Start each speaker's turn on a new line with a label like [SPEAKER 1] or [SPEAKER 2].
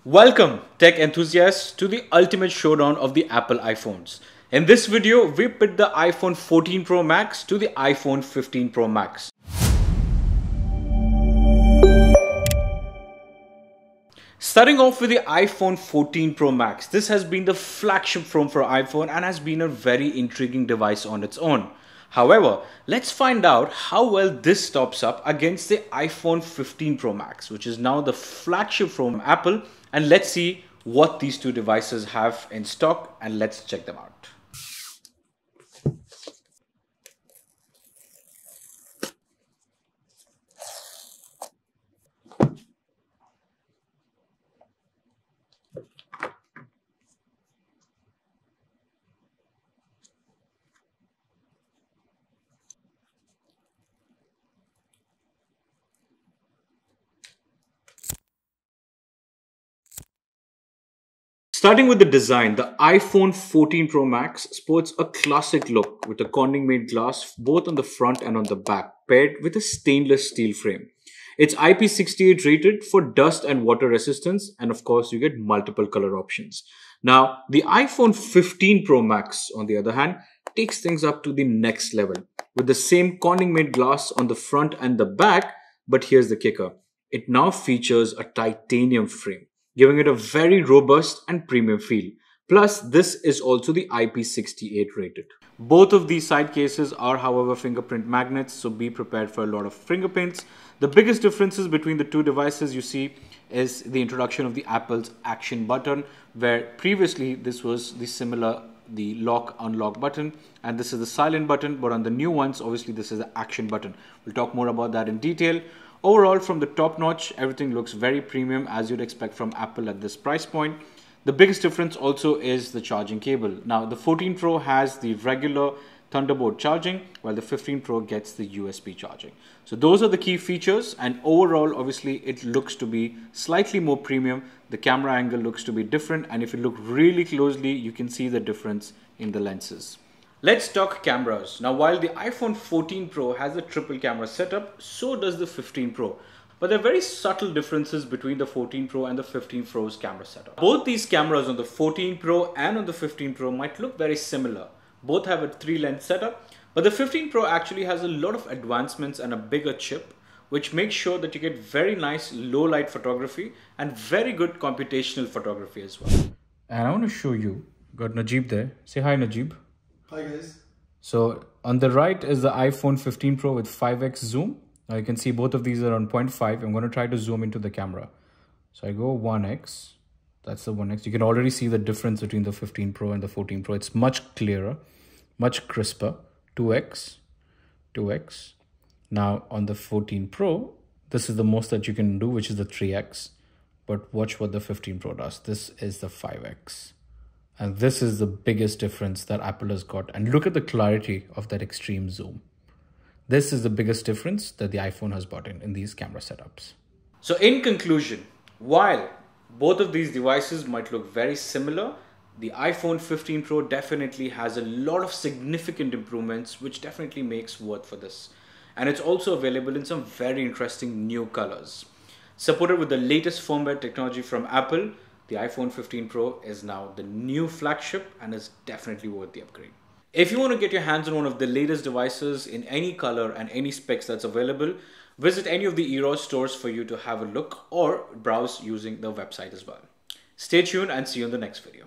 [SPEAKER 1] Welcome, tech enthusiasts, to the ultimate showdown of the Apple iPhones. In this video, we pit the iPhone 14 Pro Max to the iPhone 15 Pro Max. Starting off with the iPhone 14 Pro Max, this has been the flagship phone for iPhone and has been a very intriguing device on its own. However, let's find out how well this stacks up against the iPhone 15 Pro Max, which is now the flagship from Apple. And let's see what these two devices have in stock, and let's check them out. Starting with the design, the iPhone 14 Pro Max sports a classic look with a corning made glass both on the front and on the back, paired with a stainless steel frame. It's IP68 rated for dust and water resistance, and of course you get multiple color options. Now, the iPhone 15 Pro Max, on the other hand, takes things up to the next level with the same corning made glass on the front and the back, but here's the kicker. It now features a titanium frame, giving it a very robust and premium feel. Plus, this is also the IP68 rated. Both of these side cases are, however, fingerprint magnets, so be prepared for a lot of fingerprints. The biggest differences between the two devices you see is the introduction of the Apple's action button, where previously this was the lock unlock button, and this is the silent button, but on the new ones, obviously this is the action button. We'll talk more about that in detail. Overall, from the top notch, everything looks very premium, as you'd expect from Apple at this price point. The biggest difference also is the charging cable. Now, the 14 Pro has the regular Thunderbolt charging, while the 15 Pro gets the USB charging. So those are the key features, and overall, obviously, it looks to be slightly more premium. The camera angle looks to be different, and if you look really closely, you can see the difference in the lenses. Let's talk cameras. Now, while the iPhone 14 Pro has a triple camera setup, so does the 15 Pro. But there are very subtle differences between the 14 Pro and the 15 Pro's camera setup. Both these cameras on the 14 Pro and on the 15 Pro might look very similar. Both have a 3-lens setup, but the 15 Pro actually has a lot of advancements and a bigger chip, which makes sure that you get very nice low light photography and very good computational photography as well. And I want to show you, got Najib there. Say hi, Najib.
[SPEAKER 2] Hi guys.
[SPEAKER 1] So on the right is the iPhone 15 Pro with 5x zoom. Now you can see both of these are on 0.5. I'm going to try to zoom into the camera. So I go 1x. That's the 1x. You can already see the difference between the 15 Pro and the 14 Pro. It's much clearer, much crisper. 2x, 2x. Now on the 14 Pro, this is the most that you can do, which is the 3x. But watch what the 15 Pro does. This is the 5x. And this is the biggest difference that Apple has got. And look at the clarity of that extreme zoom. This is the biggest difference that the iPhone has brought in these camera setups. So in conclusion, while both of these devices might look very similar, the iPhone 15 Pro definitely has a lot of significant improvements, which definitely makes worth for this. And it's also available in some very interesting new colors. Supported with the latest firmware technology from Apple, the iPhone 15 Pro is now the new flagship and is definitely worth the upgrade. If you want to get your hands on one of the latest devices in any color and any specs that's available, visit any of the EROS stores for you to have a look or browse using the website as well. Stay tuned and see you in the next video.